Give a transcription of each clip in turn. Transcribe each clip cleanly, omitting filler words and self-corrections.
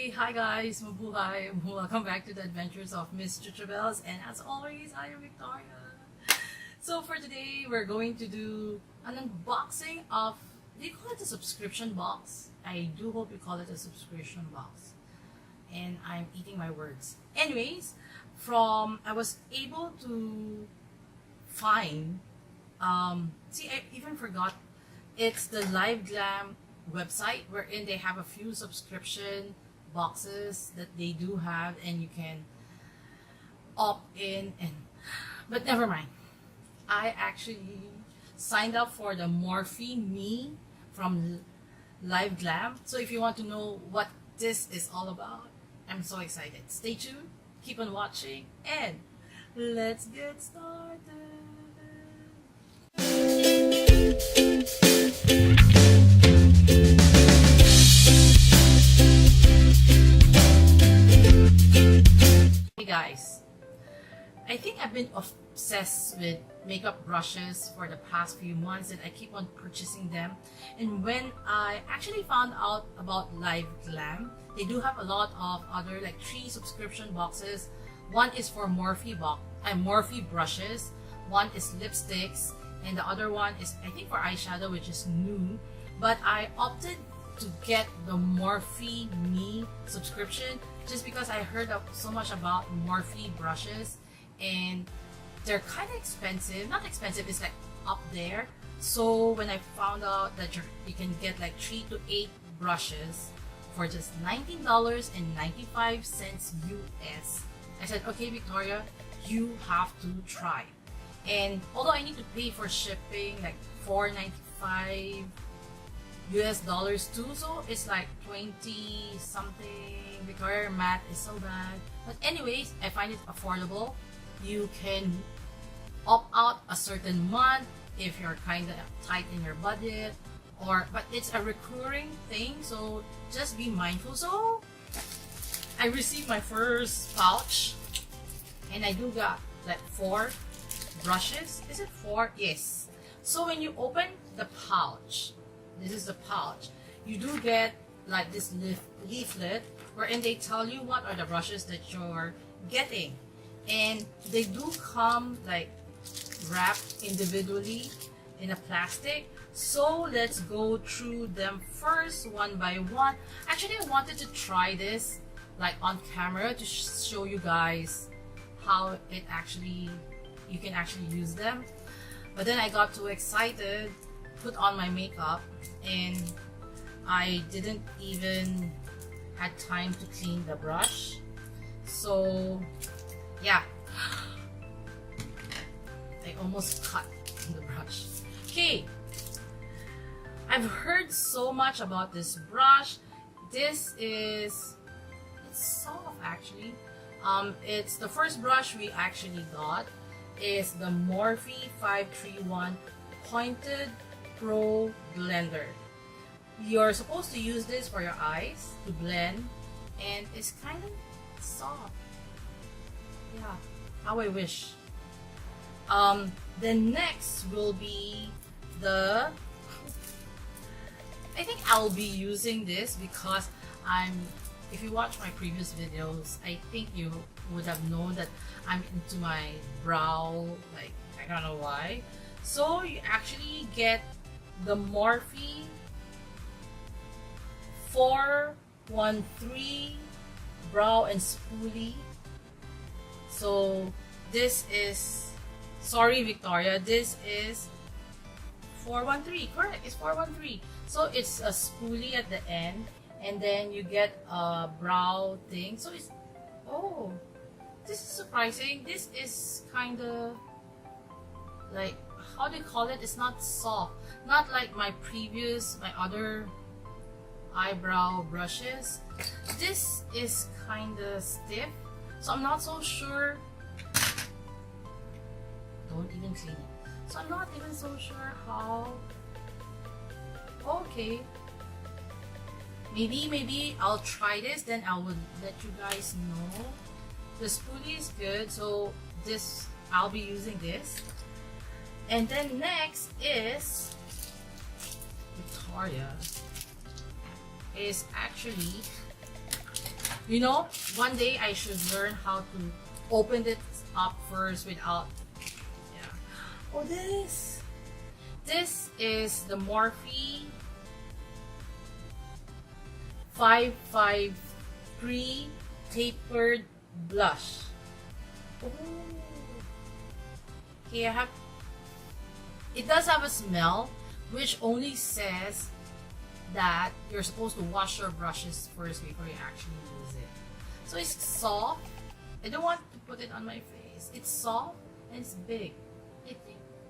Hey, hi guys, mabuhay. Welcome back to the Adventures of Miss Chuchubells, and as always, I am Victoria. So for today, we're going to do an unboxing of, do you call it a subscription box? I do hope you call it a subscription box. And I'm eating my words. Anyways, I was able to find, I even forgot, it's the liveglam website wherein they have a few subscription boxes that they do have, and you can opt in, but never mind. I actually signed up for the Morphe Me from liveglam. So if you want to know what this is all about, I'm so excited. Stay tuned, keep on watching, and let's get started. Hey guys, I think I've been obsessed with makeup brushes for the past few months, and I keep on purchasing them. And when I actually found out about liveglam, they do have a lot of other, like 3 subscription boxes. One is for Morphe brushes, one is lipsticks, and the other one is, I think, for eyeshadow, which is new. But I opted to get the Morphe Me subscription just because I heard so much about Morphe brushes, and they're kind of expensive. Not expensive, it's like up there. So when I found out that you can get like 3 to 8 brushes for just $19.95 US, I said, okay, Victoria, you have to try. And although I need to pay for shipping like $4.95 US too, so it's like 20 something. Victoria, math is so bad. But anyways, I find it affordable. You can opt out a certain month if you're kind of tight in your budget, but it's a recurring thing, so just be mindful. So I received my first pouch, and I do got like 4 brushes. Is it 4? Yes. So when you open the pouch, this is the pouch, you do get like this leaflet wherein they tell you what are the brushes that you're getting, and they do come like wrapped individually in a plastic. So let's go through them first one by one. Actually, I wanted to try this like on camera to show you guys how you can actually use them, but then I got too excited, put on my makeup, and I didn't even had time to clean the brush. So yeah, I almost cut the brush. Okay, I've heard so much about this brush. It's soft actually. It's the first brush we actually got is the Morphe 531 Pointed Pro Blender. You're supposed to use this for your eyes to blend, and it's kind of soft. Yeah, how I wish. The next will be I think I'll be using this because if you watch my previous videos, I think you would have known that I'm into my brow, like I don't know why. So you actually get the Morphe 413 brow and spoolie. So this is, sorry Victoria, this is 413, correct, it's 413. So it's a spoolie at the end, and then you get a brow thing. So it's, oh, this is surprising. This is kind of like, how do you call it? It's not soft, not like my other eyebrow brushes. This is kind of stiff, so I'm not so sure. Don't even clean it. So I'm not even so sure how. Okay, maybe I'll try this, then I will let you guys know. The spoolie is good, so I'll be using this. And then next is Victoria is actually You know, one day I should learn how to open it up first without, yeah. Oh, this is the Morphe 553 Tapered Blush. Oh. Okay, it does have a smell, which only says that you're supposed to wash your brushes first before you actually use it. So it's soft. I don't want to put it on my face. It's soft and it's big.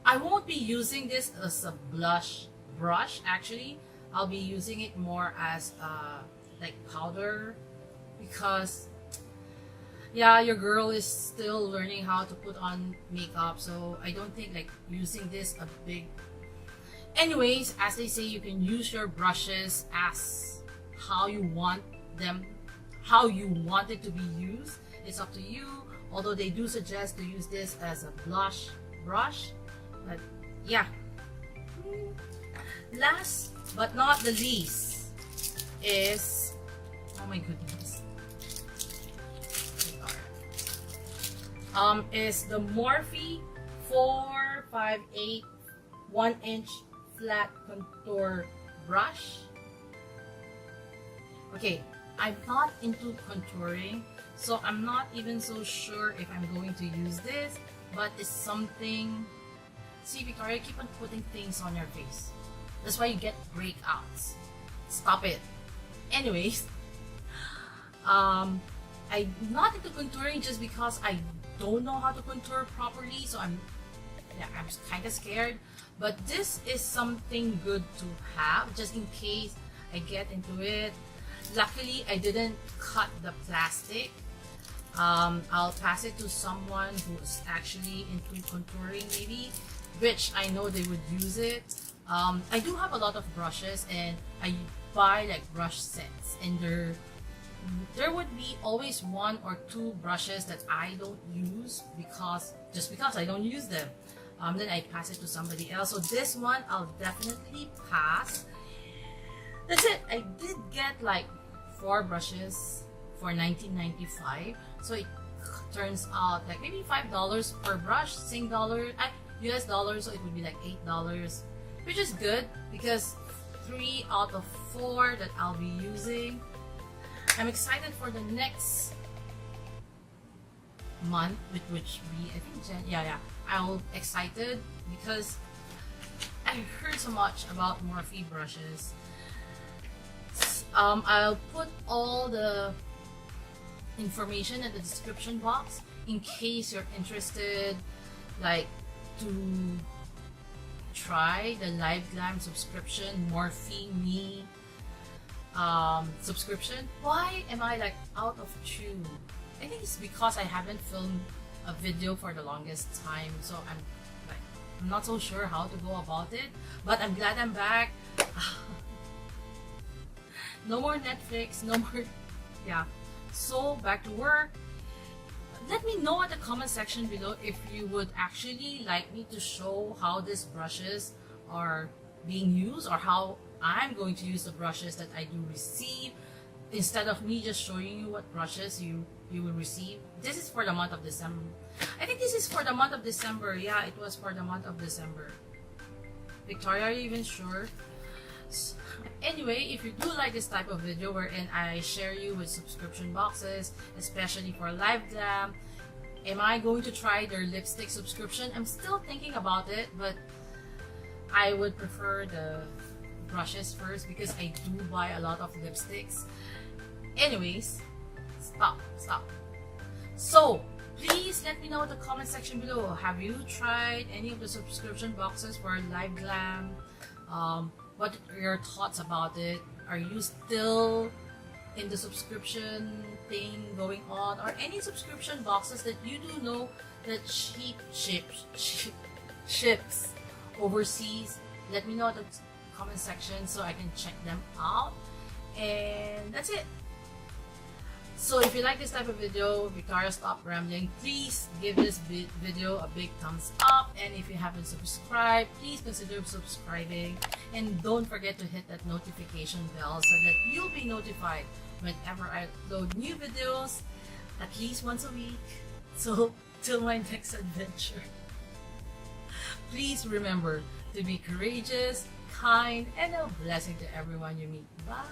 I won't be using this as a blush brush. Actually, I'll be using it more as like powder, because yeah, your girl is still learning how to put on makeup, so I don't think like using this a big. Anyways, as they say, you can use your brushes as how you want them, how you want it to be used. It's up to you, although they do suggest to use this as a blush brush, but yeah. Last but not the least is, oh my goodness, is the Morphe 458 1-inch flat contour brush. Okay, I'm not into contouring, so I'm not even so sure if I'm going to use this, but it's something. See, Victoria, keep on putting things on your face. That's why you get breakouts. Stop it. Anyways, I'm not into contouring just because I don't know how to contour properly, so I'm kind of scared. But this is something good to have just in case I get into it. Luckily, I didn't cut the plastic. I'll pass it to someone who's actually into contouring maybe, which I know they would use it. I do have a lot of brushes, and I buy like brush sets, and there would be always 1 or 2 brushes that I don't use because I don't use them. Then I pass it to somebody else. So this one I'll definitely pass. That's it. I did get like 4 brushes for $19.95. So it turns out like maybe $5 per brush, Sing dollar, US dollars. So it would be like $8, which is good because 3 out of 4 that I'll be using. I'm excited for the next month, which be I think I'm excited because I heard so much about Morphe brushes. I'll put all the information in the description box in case you're interested, like to try the liveglam subscription, Morphe Me subscription. Why am I like out of tune? I think it's because I haven't filmed a video for the longest time, so I'm not so sure how to go about it, but I'm glad I'm back. No more Netflix, no more, yeah. So back to work. Let me know in the comment section below if you would actually like me to show how these brushes are being used, or how I'm going to use the brushes that I do receive, instead of me just showing you what brushes you will receive. This is for the month of December. I think this is for the month of December. Yeah, it was for the month of December. Victoria, are you even sure? Anyway, if you do like this type of video wherein I share you with subscription boxes, especially for liveglam, am I going to try their lipstick subscription? I'm still thinking about it, but I would prefer the brushes first because I do buy a lot of lipsticks. Anyways, stop. So please let me know in the comment section below. Have you tried any of the subscription boxes for liveglam? What are your thoughts about it? Are you still in the subscription thing going on, or any subscription boxes that you do know that ships overseas? Let me know in the comment section so I can check them out. And that's it. So if you like this type of video, Victoria, stop rambling. Please give this video a big thumbs up And if you haven't subscribed, please consider subscribing. And don't forget to hit that notification bell so that you'll be notified whenever I upload new videos at least once a week. So, till my next adventure. Please remember to be courageous, kind, and a blessing to everyone you meet. Bye!